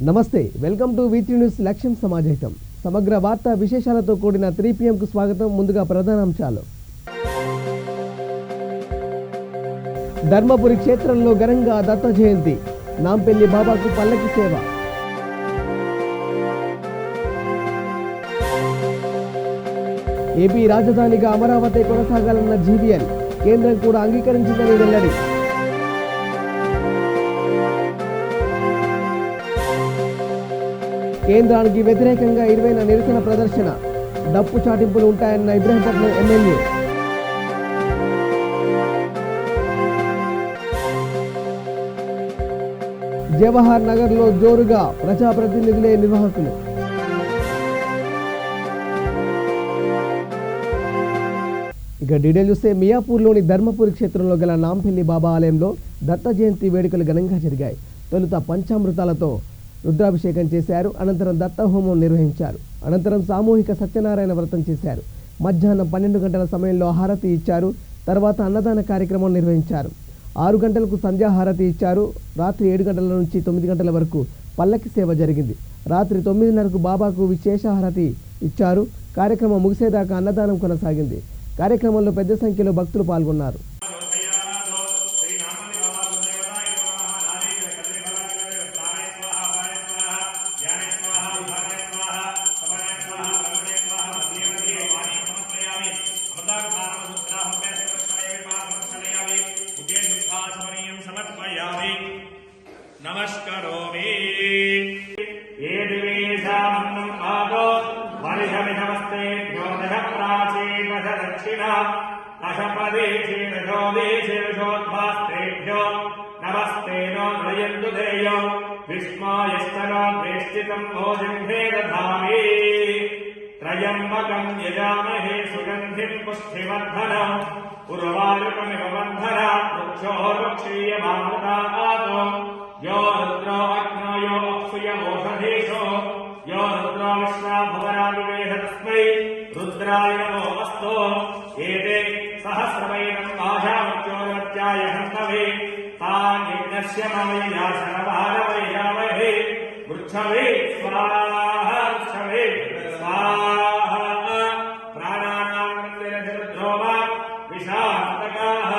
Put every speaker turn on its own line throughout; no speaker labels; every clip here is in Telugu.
నమస్తే, వెల్కమ్ టు V3 న్యూస్ లక్ష్యం సమాజహితం. సమగ్ర వార్తా విశేషాలతో కూడిన 3 PM కు స్వాగతం. ముందుగా ప్రధానాంశాలు. ధర్మపురి క్షేత్రంలో ఘనంగా దత్త జయంతి. నాంపల్లి బాబాకు పల్లకి సేవ. ఏపీ రాజధానిగా అమరావతి కొనసాగాలన్న జీవీఎల్. కేంద్రం కూడా అంగీకరించిందని వెల్లడి. కేంద్రానికి వ్యతిరేకంగా 20న నిరసన ప్రదర్శన. డప్పు చాటింపులు ఉంటాయన్న ఇబ్రహీంపట్నం ఎమ్మెల్యే. జవహర్ నగర్లో జోరుగా ప్రజాప్రతినిధులే నిర్వాహకులు. ఇక డీటెయిల్ చూస్తే మియాపూర్లోని ధర్మపురి క్షేత్రంలో గల నాంపల్లి బాబా ఆలయంలో దత్త జయంతి వేడుకలు ఘనంగా జరిగాయి. తొలుత పంచామృతాలతో రుద్రాభిషేకం చేశారు. అనంతరం దత్త హోమం నిర్వహించారు. అనంతరం సామూహిక సత్యనారాయణ వ్రతం చేశారు. మధ్యాహ్నం 12 గంటల సమయంలో హారతి ఇచ్చారు. తర్వాత అన్నదాన కార్యక్రమం నిర్వహించారు. 6 గంటలకు సంధ్యాహారతి ఇచ్చారు. రాత్రి 7 గంటల నుంచి 9 గంటల వరకు పల్లకి సేవ జరిగింది. రాత్రి 9:30కు బాబాకు విశేషహారతి ఇచ్చారు. కార్యక్రమం ముగిసేదాకా అన్నదానం కొనసాగింది. కార్యక్రమంలో పెద్ద సంఖ్యలో భక్తులు పాల్గొన్నారు.
नमस्करोमि ये दिवेशामन्नं आदो वर्षमिधमस्तेभ्यो दश प्राचीन दश दक्षिणा दश प्रदेशेन दशो देशेभ्योद्भास्तेभ्यो नमस्ते नो नयन्तु देयो विस्मायस्तनो प्रेष्ठितं भोजिम्भे दधामि त्रयम्बकं यजामहे सुगन्धिं पुष्टिवर्धनम् उर्वारुकमिव बन्धनात् वृक्षो वृक्षीयमामृतातो यो रुद्रो अग्नो यो अक्षुयमोषधीशो यो रुद्रो विश्वा भवराविवेह तस्मै रुद्राय नमो अस्तु एते सहस्रवैनं भाषामत्योरत्याय हन्तवे तान् यज्ञस्य ममया शरवारवैयामहे वृक्षवे स्वाहा वृक्षवे स्वाहा प्राणानां निरधिरुद्रोमा विशान्तकाः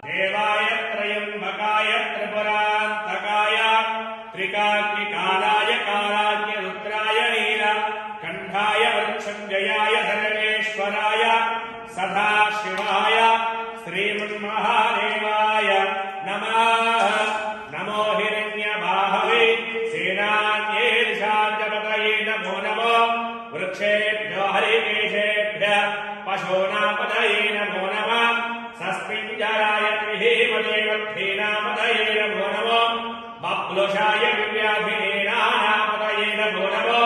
देवाय त्रयम्बकाय त्रिपुरान्तकाय त्रिकाग्निकालाय कालाग्नि रुद्राय नीलकण्ठाय वृक्षञ्जयाय सर्वेश्वराय सदाशिवाय श्रीमन्महादेवाय नमः नमो हिरण्यबाहवे सेनान्येर्षान्तपतये नमो नमो वृक्षेभ्यो हरिकेशेभ्यः पशूनापतये नमो नमः सस्मिञ्जराय त्रिहेमदेवद्धेनापतये नमो नमो बप्लुषाय दिव्याभिनेनानापतये नमो नमो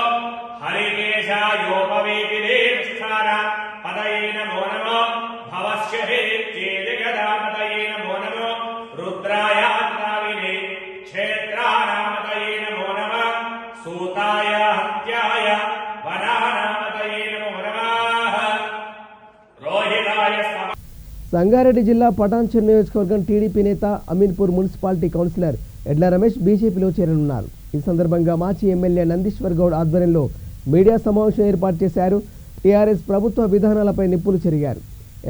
हरिकेशायोपवेदिने स्थानपतये नमो नमो भवस्य हेत्येजगदापतये नमो नमो रुद्राय अत्राविने क्षेत्राणापतये नमो नमः सूताय हत्याय वनानापतये नमो नमः रोहिताय
సంగారెడ్డి జిల్లా పటాన్చెరు నియోజకవర్గం టీడీపీ నేత అమీన్పూర్ మున్సిపాలిటీ కౌన్సిలర్ ఎడ్ల రమేష్ బీజేపీలో చేరనున్నారు. ఈ సందర్భంగా మాజీ ఎమ్మెల్యే నందీశ్వర్ గౌడ్ ఆధ్వర్యంలో మీడియా సమావేశం ఏర్పాటు చేశారు. టీఆర్ఎస్ ప్రభుత్వ విధానాలపై నిప్పులు చెరిగారు.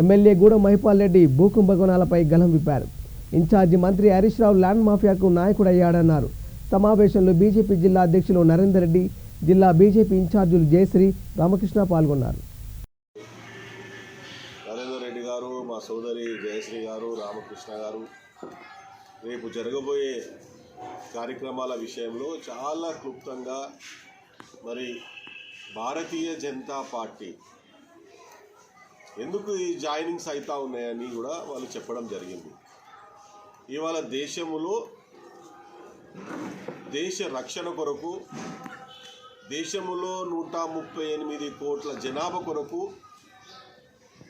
ఎమ్మెల్యే గూడెం మహిపాల్ రెడ్డి భూ కుంభకోణాలపై గలం విప్పారు. ఇన్ఛార్జి మంత్రి హరీష్ రావు ల్యాండ్ మాఫియాకు నాయకుడయ్యాడన్నారు. సమావేశంలో బీజేపీ జిల్లా అధ్యక్షులు నరేందర్ రెడ్డి, జిల్లా బీజేపీ ఇన్ఛార్జీలు జయశ్రీ, రామకృష్ణ పాల్గొన్నారు.
మా సోదరి జయశ్రీ గారు, రామకృష్ణ గారు రేపు జరగబోయే కార్యక్రమాల విషయంలో చాలా క్లుప్తంగా మరి భారతీయ జనతా పార్టీ ఎందుకు ఈ జాయినింగ్స్ అవుతా ఉన్నాయని కూడా వాళ్ళు చెప్పడం జరిగింది. ఇవాళ దేశంలో దేశ రక్షణ కొరకు, దేశంలో 138 కోట్ల జనాభా కొరకు,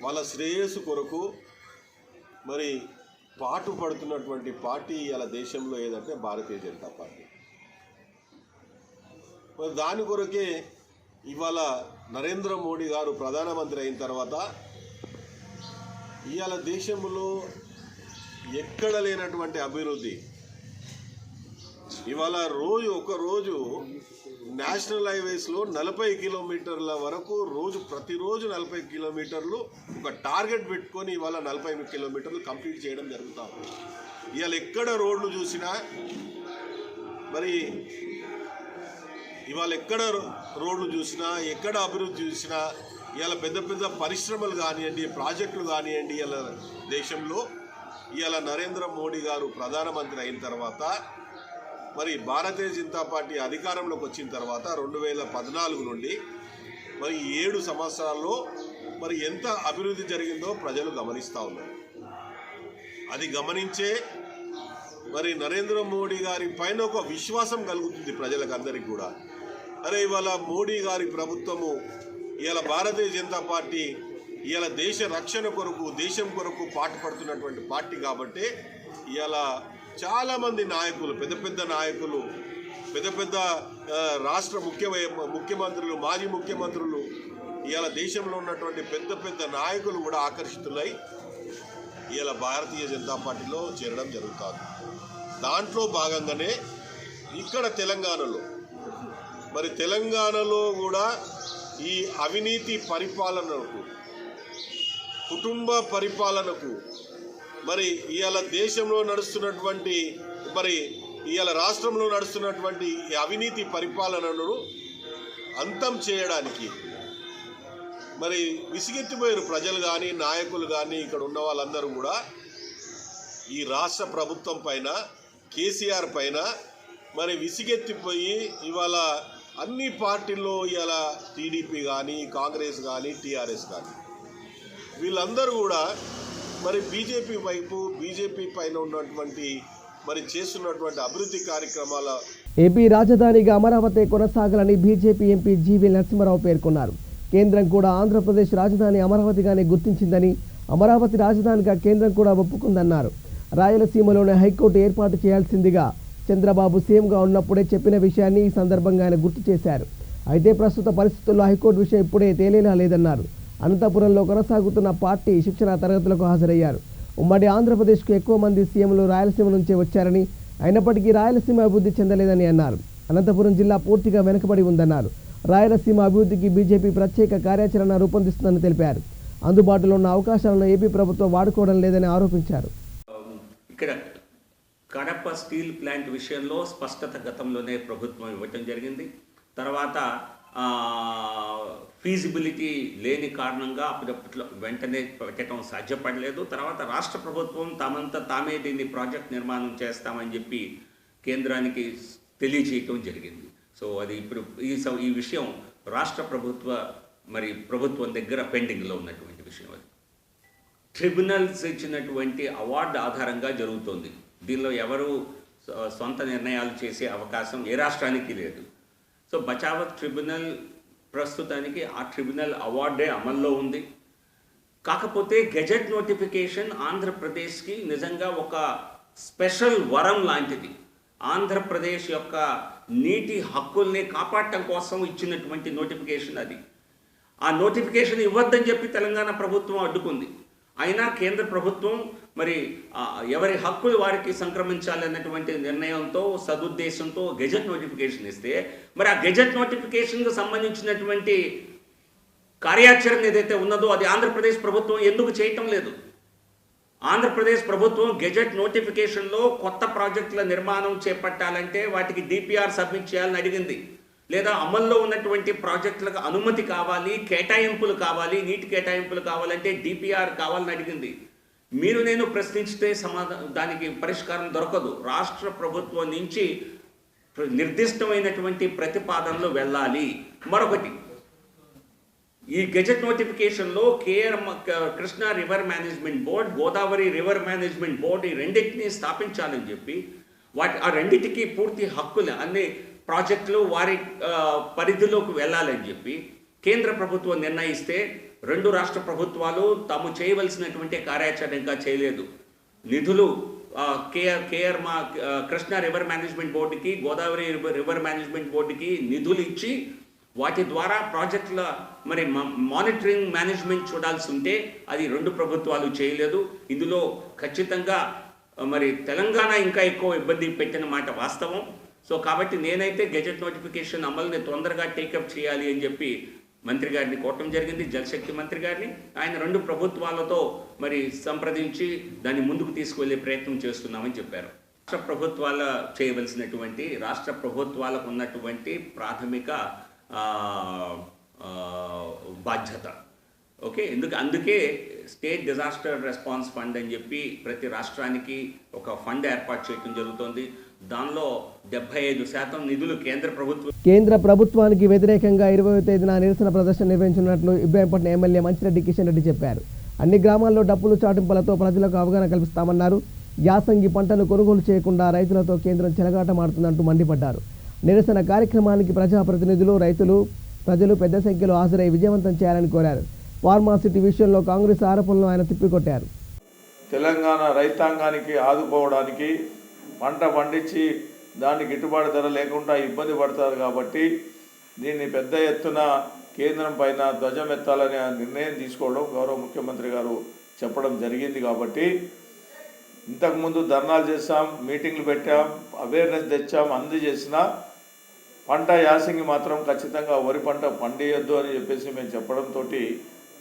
వాళ్ళ శ్రేయస్సు కొరకు మరి పాటు పడుతున్నటువంటి పార్టీ ఇలా దేశంలో ఏదంటే భారతీయ జనతా పార్టీ. మరి దాని కొరకే ఇవాళ నరేంద్ర మోడీ గారు ప్రధానమంత్రి అయిన తర్వాత ఇవాళ దేశంలో ఎక్కడ లేనటువంటి అభివృద్ధి ఇవాళ ఒక రోజు నేషనల్ హైవేస్లో 40 కిలోమీటర్ల వరకు ప్రతిరోజు 40 కిలోమీటర్లు ఒక టార్గెట్ పెట్టుకొని ఇవాళ 40 కిలోమీటర్లు కంప్లీట్ చేయడం జరుగుతూ ఉంది. ఇవాళ ఎక్కడ రోడ్లు చూసినా ఎక్కడ అభివృద్ధి చూసినా ఇవాళ పెద్ద పెద్ద పరిశ్రమలు కానివ్వండి, ప్రాజెక్టులు కానివ్వండి, ఇవాళ దేశంలో ఇవాళ నరేంద్ర మోడీ గారు ప్రధానమంత్రి అయిన తర్వాత భారతీయ జనతా పార్టీ అధికారంలోకి వచ్చిన తర్వాత 2014 నుండి 7 సంవత్సరాల్లో ఎంత అభివృద్ధి జరిగిందో ప్రజలు గమనిస్తూ ఉన్నారు. అది గమనించే నరేంద్ర మోడీ గారి పైన ఒక విశ్వాసం కలుగుతుంది ప్రజలకు అందరికీ కూడా. ఇవాళ మోడీ గారి ప్రభుత్వము ఇవాళ భారతీయ జనతా పార్టీ ఇవాళ దేశ రక్షణ కొరకు, దేశం కొరకు పాటుపడుతున్నటువంటి పార్టీ కాబట్టి ఇవాళ చాలామంది నాయకులు, పెద్ద నాయకులు, పెద్ద రాష్ట్ర ముఖ్యమంత్రులు, మాజీ ముఖ్యమంత్రులు, ఇవాళ దేశంలో ఉన్నటువంటి పెద్ద నాయకులు కూడా ఆకర్షితులై ఇవాళ భారతీయ జనతా పార్టీలో చేరడం జరుగుతుంది. దాంట్లో భాగంగానే ఇక్కడ తెలంగాణలో కూడా ఈ అవినీతి పరిపాలనకు, కుటుంబ పరిపాలనకు ఇవాళ దేశంలో నడుస్తున్నటువంటి ఇవాళ రాష్ట్రంలో నడుస్తున్నటువంటి ఈ అవినీతి పరిపాలనను అంతం చేయడానికి విసిగెత్తిపోయారు ప్రజలు కానీ, నాయకులు కానీ, ఇక్కడ ఉన్న వాళ్ళందరూ కూడా ఈ రాష్ట్ర ప్రభుత్వం పైన, కేసీఆర్ పైన విసిగెత్తిపోయి ఇవాళ అన్ని పార్టీల్లో ఇవాళ టీడీపీ కానీ, కాంగ్రెస్ కానీ, టీఆర్ఎస్ కానీ వీళ్ళందరూ కూడా బీజేపీ వైపు, బీజేపీ పైన ఉన్నటువంటి చేస్తున్నటువంటి అభివృద్ధి కార్యక్రమాల
ఏపీ రాజధానిగా అమరావతి కొనసాగాలని బీజేపీ ఎంపీ జీవీ నరసింహారావు పేర్కొన్నారు. కేంద్రం కూడా ఆంధ్రప్రదేశ్ రాజధాని అమరావతిగానే గుర్తించిందని, అమరావతి రాజధానిగా కేంద్రం కూడా ఒప్పుకుందన్నారు. రాయలసీమలోనే హైకోర్టు ఏర్పాటు చేయాల్సిందిగా చంద్రబాబు సీఎంగా ఉన్నప్పుడే చెప్పిన విషయాన్ని ఈ సందర్భంగా ఆయన గుర్తు చేశారు. అయితే ప్రస్తుత పరిస్థితుల్లో హైకోర్టు విషయం ఇప్పుడే తేలేలా లేదన్నారు. అనంతపురంలో కొనసాగుతున్న పార్టీ శిక్షణ తరగతులకు హాజరయ్యారు. ఉమ్మడి ఆంధ్రప్రదేశ్కు ఎక్కువ మంది సీఎంలు రాయలసీమ నుంచే వచ్చారని, అయినప్పటికీ రాయలసీమ అభివృద్ధి చెందలేదని అన్నారు. అనంతపురం జిల్లా పూర్తిగా వెనుకబడి ఉందన్నారు. రాయలసీమ అభివృద్ధికి బీజేపీ ప్రత్యేక కార్యాచరణ రూపొందిస్తుందని తెలిపారు. అందుబాటులో ఉన్న అవకాశాలను ఏపీ ప్రభుత్వం వాడుకోవడం లేదని ఆరోపించారు.
ఇక్కడ కడప స్టీల్ ప్లాంట్ విషయంలో స్పష్టత గతంలోనే ప్రభుత్వం ఇవ్వటం జరిగింది. తర్వాత ఫీజిబిలిటీ లేని కారణంగా అప్పట్లో వెంటనే పెట్టడం సాధ్యపడలేదు. తర్వాత రాష్ట్ర ప్రభుత్వం తామే దీన్ని ప్రాజెక్ట్ నిర్మాణం చేస్తామని చెప్పి కేంద్రానికి తెలియజేయటం జరిగింది. సో అది ఇప్పుడు ఈ విషయం రాష్ట్ర ప్రభుత్వం దగ్గర పెండింగ్లో ఉన్నటువంటి విషయం. అది ట్రిబ్యునల్స్ ఇచ్చినటువంటి అవార్డు ఆధారంగా జరుగుతుంది. దీనిలో ఎవరు సొంత నిర్ణయాలు చేసే అవకాశం ఏ రాష్ట్రానికి లేదు. సో బచావత్ ట్రిబ్యునల్ ప్రస్తుతానికి ఆ ట్రిబ్యునల్ అవార్డే అమల్లో ఉంది. కాకపోతే గెజెట్ నోటిఫికేషన్ ఆంధ్రప్రదేశ్కి నిజంగా ఒక స్పెషల్ వరం లాంటిది. ఆంధ్రప్రదేశ్ యొక్క నీటి హక్కుల్ని కాపాడటం కోసం ఇచ్చినటువంటి నోటిఫికేషన్ అది. ఆ నోటిఫికేషన్ ఇవ్వద్దని చెప్పి తెలంగాణ ప్రభుత్వం అడ్డుకుంది. అయినా కేంద్ర ప్రభుత్వం ఎవరి హక్కులు వారికి సంక్రమించాలన్నటువంటి నిర్ణయంతో, సదుద్దేశంతో గెజెట్ నోటిఫికేషన్ ఇస్తే ఆ గెజెట్ నోటిఫికేషన్కు సంబంధించినటువంటి కార్యాచరణ ఏదైతే ఉన్నదో అది ఆంధ్రప్రదేశ్ ప్రభుత్వం ఎందుకు చేయటం లేదు? ఆంధ్రప్రదేశ్ ప్రభుత్వం గెజెట్ నోటిఫికేషన్లో కొత్త ప్రాజెక్టుల నిర్మాణం చేపట్టాలంటే వాటికి డిపిఆర్ సబ్మిట్ చేయాలని అడిగింది. లేదా అమల్లో ఉన్నటువంటి ప్రాజెక్టులకు అనుమతి కావాలి, కేటాయింపులు కావాలి, నీటి కేటాయింపులు కావాలంటే డిపిఆర్ కావాలని అడిగింది. మీరు నేను ప్రశ్నించితే దానికి పరిష్కారం దొరకదు. రాష్ట్ర ప్రభుత్వం నుంచి నిర్దిష్టమైనటువంటి ప్రతిపాదనలు వెళ్ళాలి. మరొకటి, ఈ గెజెట్ నోటిఫికేషన్లో Krishna river management board, Godavari river management board ఈ రెండింటినీ స్థాపించాలని చెప్పి ఆ రెండింటికి పూర్తి హక్కులు, అన్ని ప్రాజెక్టులు వారి పరిధిలోకి వెళ్ళాలని చెప్పి కేంద్ర ప్రభుత్వం నిర్ణయిస్తే రెండు రాష్ట్ర ప్రభుత్వాలు తాము చేయవలసినటువంటి కార్యాచరణ ఇంకా చేయలేదు. నిధులు కృష్ణా రివర్ మేనేజ్మెంట్ బోర్డుకి, గోదావరి రివర్ మేనేజ్మెంట్ బోర్డుకి నిధులు ఇచ్చి వాటి ద్వారా ప్రాజెక్టుల మానిటరింగ్ మేనేజ్మెంట్ చూడాల్సి ఉంటే అది రెండు ప్రభుత్వాలు చేయలేదు. ఇందులో ఖచ్చితంగా తెలంగాణ ఇంకా ఎక్కువ ఇబ్బంది పెట్టిన మాట వాస్తవం. సో కాబట్టి నేనైతే గెజెట్ నోటిఫికేషన్ అమలుని తొందరగా టేకప్ చేయాలి అని చెప్పి మంత్రి గారిని కోరటం జరిగింది, జలశక్తి మంత్రి గారిని. ఆయన 2 ప్రభుత్వాలతో మరి సంప్రదించి దాన్ని ముందుకు తీసుకువెళ్ళే ప్రయత్నం చేస్తున్నామని చెప్పారు. రాష్ట్ర ప్రభుత్వాలు చేయవలసినటువంటి, రాష్ట్ర ప్రభుత్వాలకు ఉన్నటువంటి ప్రాథమిక బాధ్యత. ఓకే, అందుకే స్టేట్ డిజాస్టర్ రెస్పాన్స్ ఫండ్ అని చెప్పి ప్రతి రాష్ట్రానికి ఒక ఫండ్ ఏర్పాటు చేయడం జరుగుతుంది. దానిలో 75% నిధులు
కేంద్ర ప్రభుత్వానికి వ్యతిరేకంగా 20వ తేదీన నిరసన ప్రదర్శన నిర్వహించనున్నట్లు ఇబ్రాహీంపట్నం ఎమ్మెల్యే మంచిరెడ్డి కిషన్ రెడ్డి చెప్పారు. అన్ని గ్రామాల్లో డప్పులు చాటింపులతో ప్రజలకు అవగాహన కల్పిస్తామన్నారు. యాసంగి పంటలు కొనుగోలు చేయకుండా రైతులతో కేంద్రం చెలగాటమాడుతుందంటూ మండిపడ్డారు. నిరసన కార్యక్రమానికి ప్రజాప్రతినిధులు, రైతులు, ప్రజలు పెద్ద సంఖ్యలో హాజరై విజయవంతం చేయాలని కోరారు. ఫార్మాసిటీ విషయంలో కాంగ్రెస్ ఆరోపణలను ఆయన తిప్పికొట్టారు.
తెలంగాణ రైతాంగానికి ఆదుకోవడానికి పంట పండించి దానికి గిట్టుబాటు ధర లేకుండా ఇబ్బంది పడతారు కాబట్టి దీన్ని పెద్ద ఎత్తున కేంద్రం పైన ధ్వజం ఎత్తాలనే నిర్ణయం తీసుకోవడం గౌరవ ముఖ్యమంత్రి గారు చెప్పడం జరిగింది. కాబట్టి ఇంతకుముందు ధర్నాలు చేస్తాం, మీటింగ్లు పెట్టాం, అవేర్నెస్ తెచ్చాం, అందజేసిన పంట యాసంగి మాత్రం ఖచ్చితంగా వరి పంట పండియొద్దు అని చెప్పేసి మేము చెప్పడంతో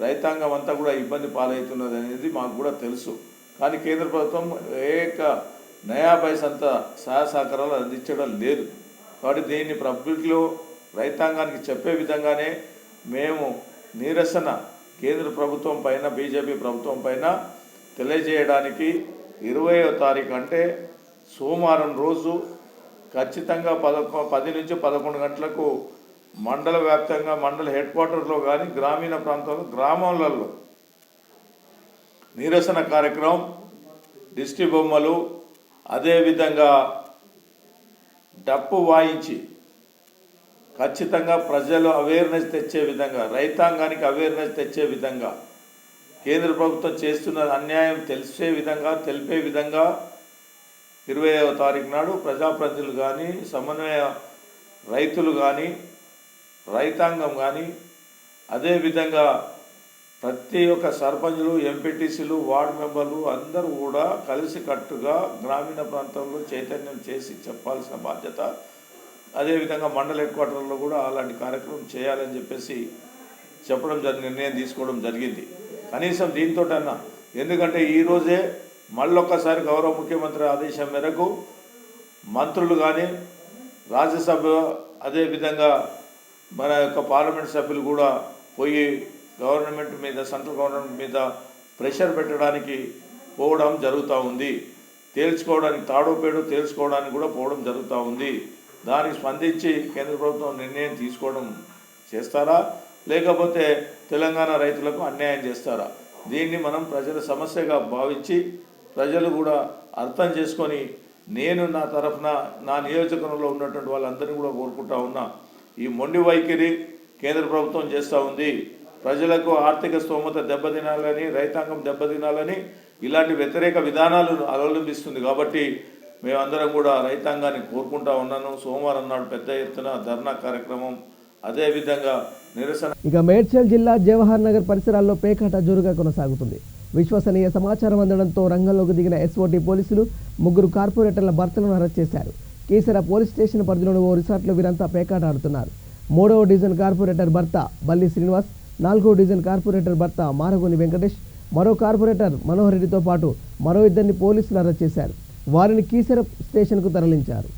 రైతాంగం అంతా కూడా ఇబ్బంది పాలవుతున్నది అనేది మాకు కూడా తెలుసు. కానీ కేంద్ర ప్రభుత్వం నయా పైసంత సహాయ సహకారాలు అందించడం లేదు. కాబట్టి దీన్ని పబ్లిక్లో రైతాంగానికి చెప్పే విధంగానే మేము నిరసన కేంద్ర ప్రభుత్వం పైన, బీజేపీ ప్రభుత్వం పైన తెలియజేయడానికి 20వ తారీఖు అంటే సోమవారం రోజు ఖచ్చితంగా 10 నుంచి 11 గంటలకు మండల వ్యాప్తంగా మండల హెడ్ క్వార్టర్లో కానీ గ్రామీణ ప్రాంతాల్లో గ్రామాలలో నిరసన కార్యక్రమం, దిష్టి బొమ్మలు, అదేవిధంగా డప్పు వాయించి ఖచ్చితంగా ప్రజలు అవేర్నెస్ తెచ్చే విధంగా, రైతాంగానికి అవేర్నెస్ తెచ్చే విధంగా, కేంద్ర ప్రభుత్వం చేస్తున్న అన్యాయం తెలిపే విధంగా 20వ తారీఖు నాడు ప్రజాప్రతినిధులు కానీ, సమన్వయ రైతులు కానీ, రైతాంగం కానీ, అదేవిధంగా ప్రతి ఒక్క సర్పంచులు, ఎంపీటీసీలు, వార్డు మెంబర్లు అందరూ కూడా కలిసికట్టుగా గ్రామీణ ప్రాంతంలో చైతన్యం చేసి చెప్పాల్సిన బాధ్యత. అదేవిధంగా మండల హెడ్ క్వార్టర్లో కూడా అలాంటి కార్యక్రమం చేయాలని చెప్పేసి నిర్ణయం తీసుకోవడం జరిగింది. కనీసం దీంతోటన్నా, ఎందుకంటే ఈరోజే మళ్ళొక్కసారి గౌరవ ముఖ్యమంత్రి ఆదేశం మేరకు మంత్రులు కానీ, రాజ్యసభ, అదేవిధంగా మన యొక్క పార్లమెంట్ సభ్యులు కూడా పోయి గవర్నమెంట్ మీద, సెంట్రల్ గవర్నమెంట్ మీద ప్రెషర్ పెట్టడానికి పోవడం జరుగుతూ ఉంది. తాడోపేడో తేల్చుకోవడానికి కూడా పోవడం జరుగుతూ ఉంది. దానికి స్పందించి కేంద్ర ప్రభుత్వం నిర్ణయం తీసుకోవడం చేస్తారా, లేకపోతే తెలంగాణ రైతులకు అన్యాయం చేస్తారా? దీన్ని మనం ప్రజల సమస్యగా భావించి ప్రజలు కూడా అర్థం చేసుకొని, నేను నా తరఫున నా నియోజకవర్గంలో ఉన్నటువంటి వాళ్ళందరినీ కూడా కోరుకుంటా ఉన్నా, ఈ మొండి వైఖరి కేంద్ర ప్రభుత్వం చేస్తూ ఉంది. ప్రజలకు ఆర్థిక స్తోమత దెబ్బతినాలని, రైతాంగం దెబ్బతినాలని ఇలాంటి వ్యతిరేక విధానాలు అవలంబిస్తుంది. కాబట్టి మేమందరం కూడా రైతాంగాన్ని కోరుకుంటా ఉన్నాను. సోమవారం నాడు పెద్ద ఎత్తున ధర్నా కార్యక్రమం, అదేవిధంగా నిరసన.
ఇక మేడ్చల్ జిల్లా జవహర్ నగర్ పరిసరాల్లో పేకాట జోరుగా కొనసాగుతుంది. విశ్వసనీయ సమాచారం అందడంతో రంగంలోకి దిగిన ఎస్ఓటీ పోలీసులు 3 కార్పొరేటర్ల భర్తలను అరెస్ట్ చేశారు. కీసర పోలీస్ స్టేషన్ పరిధిలోని ఓ రిసార్ట్లో వీరంతా పేకాట ఆడుతున్నారు. 3వ డివిజన్ కార్పొరేటర్ భర్త బల్లి శ్రీనివాస్, 4వ డివిజన్ కార్పొరేటర్ భర్త మారగోని వెంకటేష్, మరో కార్పొరేటర్ మనోహర్ రెడ్డితో పాటు మరో 2 పోలీసులు అరెస్ట్ చేశారు. వారిని కీసర స్టేషన్కు తరలించారు.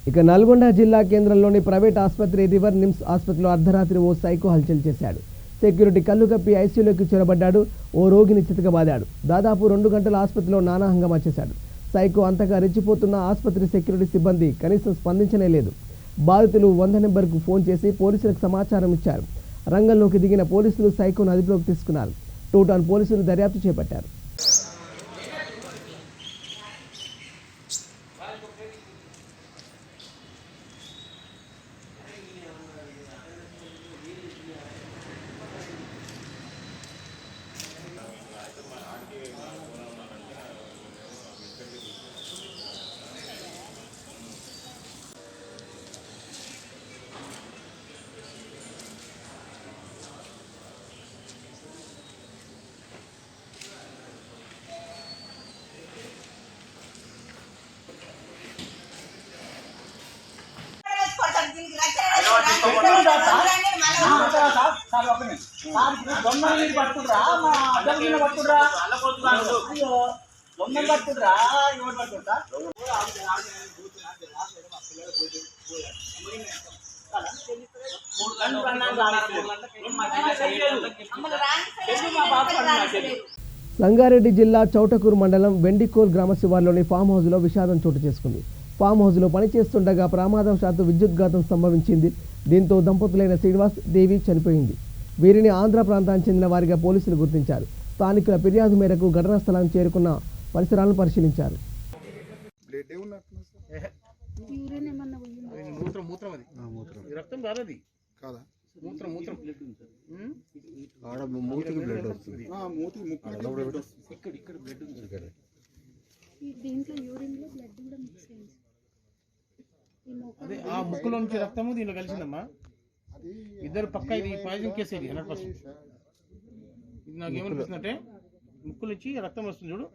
ఇక నల్గొండ జిల్లా కేంద్రంలోని ప్రైవేట్ ఆసుపత్రి రివర్ నిమ్స్ ఆసుపత్రిలో అర్ధరాత్రి ఓ సైకో హల్చల్ చేశాడు. సెక్యూరిటీ కళ్ళు కప్పి ఐసీయూలోకి చొరబడ్డాడు. ఓ రోగిని చితకబాదాడు. దాదాపు 2 గంటల ఆసుపత్రిలో నానా హంగామా చేశాడు. సైకో అంతగా రెచ్చిపోతున్న ఆసుపత్రి సెక్యూరిటీ సిబ్బంది కనీసం స్పందించనే లేదు. బాధితులు 100 నెంబర్కు ఫోన్ చేసి పోలీసులకు సమాచారం ఇచ్చారు. రంగంలోకి దిగిన పోలీసులు సైకోను అదుపులోకి తీసుకున్నారు. 2 టౌన్ పోలీసులు దర్యాప్తు చేపట్టారు. సంగారెడ్డి జిల్లా చౌటకూరు మండలం వెండికోల్ గ్రామ శివార్లోని ఫామ్ హౌస్లో విషాదం చోటు చేసుకుంది. ఫామ్ హౌస్లో పనిచేస్తుండగా ప్రమాదవశాత్తు విద్యుద్ఘాతం సంభవించింది. దీంతో దంపతులైన శ్రీనివాస్, దేవి చనిపోయింది. వీరిని ఆంధ్ర ప్రాంతానికి చెందిన వారిగా పోలీసులు గుర్తించారు. స్థానికుల ఫిర్యాదు మేరకు ఘటనా స్థలానికి చేరుకున్న పరిసరాలను పరిశీలించారు.
అదే ఆ ముక్కులో నుంచి రక్తము దీనిలో కలిసిందమ్మా. ఇద్దరు పక్క ఇది పాయిజన్ కేసు, ఇది 100%. ఇది నాకు ఏమనిపిస్తుందంటే ముక్కు నుంచి రక్తం వస్తుంది చూడు,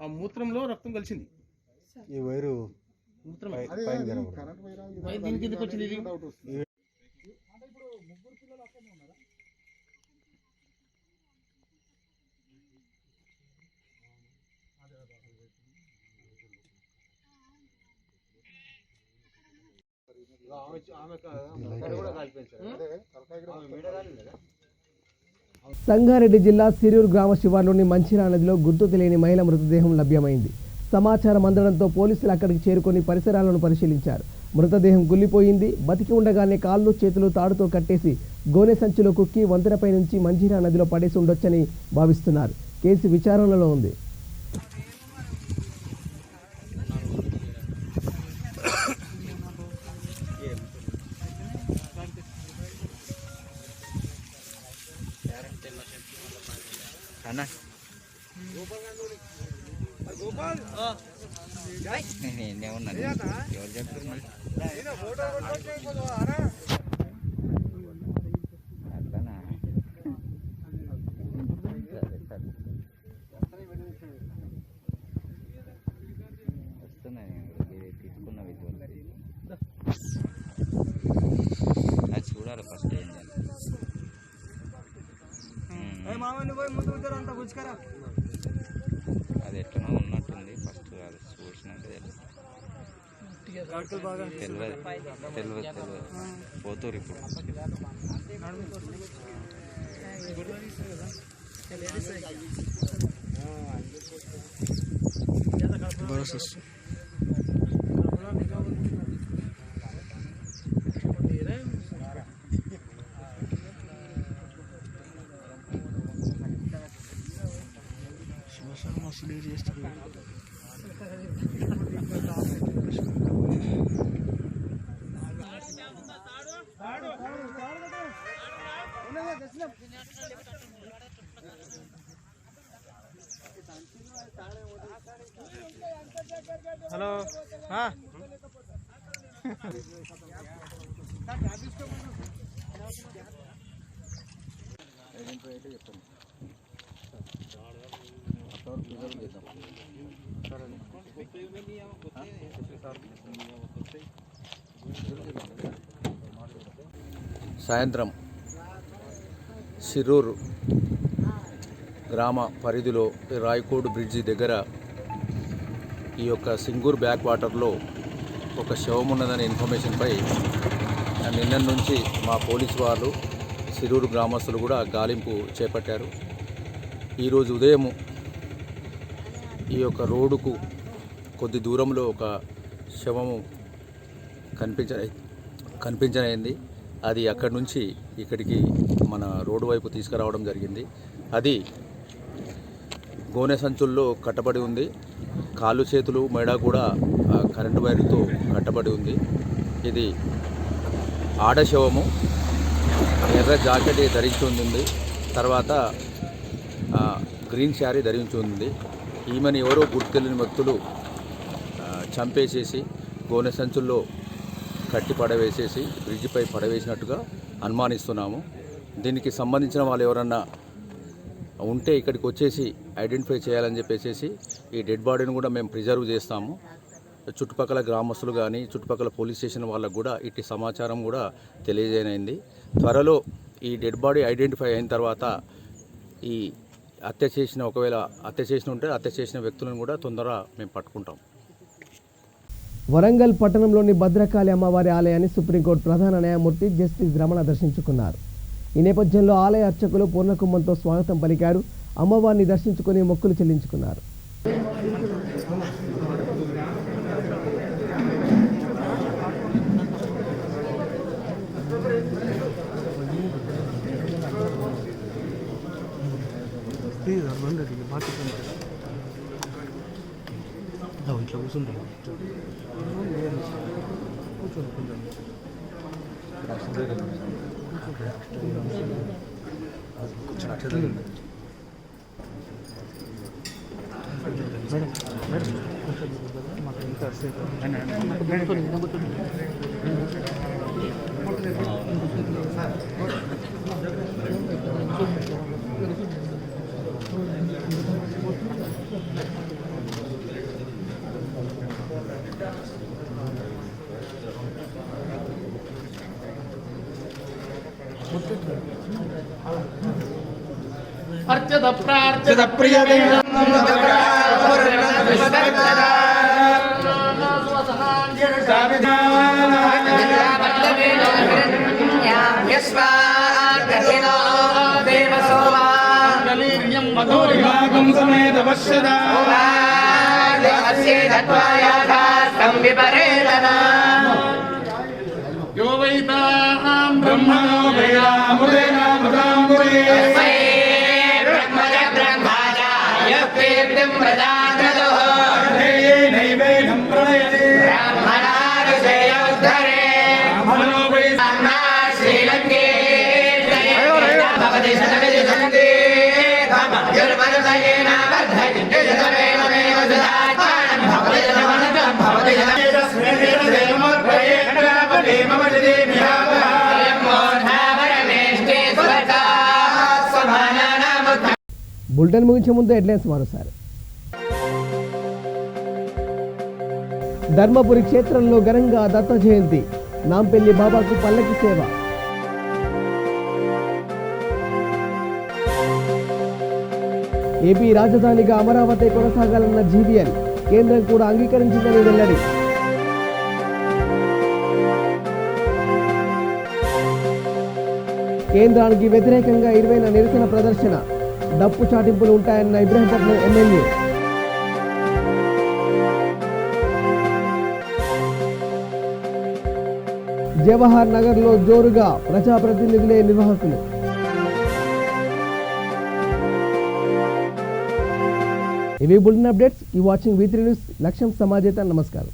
ఆ మూత్రంలో రక్తం కలిసింది.
ఈ వైరు
మూత్రం దీనికి ఎందుకు వచ్చింది ఇది?
సంగారెడ్డి జిల్లా సిరూరు గ్రామ శివార్లోని మంచిరా నదిలో గుర్తు తెలియని మహిళ మృతదేహం లభ్యమైంది. సమాచారం అందడంతో పోలీసులు అక్కడికి చేరుకొని పరిసరాలను పరిశీలించారు. మృతదేహం గుల్లిపోయింది. బతికి ఉండగానే కాళ్ళు చేతులు తాడుతో కట్టేసి గోనె సంచిలో కుక్కి వంతెనపై నుంచి మంచిరా నదిలో పడేసి ఉండొచ్చని భావిస్తున్నారు. కేసు విచారణలో ఉంది.
చూడాలి ఫస్ట్ అది ఎట్లనో ఉన్నట్టుంది. ఫస్ట్ అది చూసినాక తెలియదు పోతారు ఇప్పుడు.
హలో
సాయంత్రం సిరూరు గ్రామ పరిధిలో రాయకోడ్ బ్రిడ్జి దగ్గర ఈ యొక్క సింగూర్ బ్యాక్ వాటర్లో ఒక శవం ఉన్నదనే ఇన్ఫర్మేషన్పై నిన్న నుంచి మా పోలీసు వాళ్ళు సిరూరు గ్రామస్తులు కూడా గాలింపు చేపట్టారు. ఈరోజు ఉదయం ఈ యొక్క రోడ్డుకు కొద్ది దూరంలో ఒక శవము కనిపించనైంది. అది అక్కడి నుంచి ఇక్కడికి మన రోడ్డు వైపు తీసుకురావడం జరిగింది. అది గోనె సంచుల్లో కట్టబడి ఉంది. కాళ్ళు చేతులు మెడ కూడా కరెంటు వైర్తో కట్టబడి ఉంది. ఇది ఆడశవము. ఎర్ర జాకెట్ ధరించి ఉంది. తర్వాత గ్రీన్ శారీ ధరించి ఉంది. ఈమెను ఎవరో గుర్తు తెలియని వ్యక్తులు చంపేసేసి గోనె సంచుల్లో కట్టి పడవేసేసి బ్రిడ్జిపై పడవేసినట్టుగా అనుమానిస్తున్నాము. దీనికి సంబంధించిన వాళ్ళు ఎవరన్నా ఉంటే ఇక్కడికి వచ్చేసి ఐడెంటిఫై చేయాలని చెప్పేసి ఈ డెడ్ బాడీని కూడా మేము ప్రిజర్వ్ చేస్తాము. చుట్టుపక్కల గ్రామస్తులు కానీ చుట్టుపక్కల పోలీస్ స్టేషన్ వాళ్ళకు కూడా ఇట్టి సమాచారం కూడా తెలియజేయనైంది. త్వరలో ఈ డెడ్ బాడీ ఐడెంటిఫై అయిన తర్వాత ఈ హత్య చేసిన హత్య చేసిన వ్యక్తులను కూడా తొందరగా మేము పట్టుకుంటాం.
వరంగల్ పట్టణంలోని భద్రకాళి అమ్మవారి ఆలయాన్ని సుప్రీంకోర్టు ప్రధాన న్యాయమూర్తి జస్టిస్ రమణ దర్శించుకున్నారు. ఈ నేపథ్యంలో ఆలయ అర్చకులు పూర్ణకుంభంతో స్వాగతం పలికారు. అమ్మవారిని దర్శించుకుని మొక్కులు చెల్లించుకున్నారు.
ఇట్లా కూర్చుంటాం అర్చద ప్రార్చద ప్రియ
బులెటిన్ ముగించే ముందు హెడ్లైన్స్ మరోసారి. ధర్మపురి క్షేత్రంలో ఘనంగా దత్త జయంతి, నాంపల్లి బాబాకు పల్లకి సేవ. ఏపీ రాజధానిగా అమరావతి కొనసాగాలన్న జీవీఎల్, కేంద్రం కూడా అంగీకరించిందని వెల్లడి. కేంద్రానికి వ్యతిరేకంగా 20న నిరసన ప్రదర్శన, డప్పు చాటింపులు ఉంటాయన్న ఇబ్రహీంపట్నం ఎమ్మెల్యే. జవహర్ నగర్లో జోరుగా ప్రజాప్రతినిధులే నిర్వాహకులు. ఇవి బులెటిన్ అప్డేట్స్. ఈ వాచింగ్ V3 న్యూస్. లక్ష్యం సమాజేత. నమస్కారం.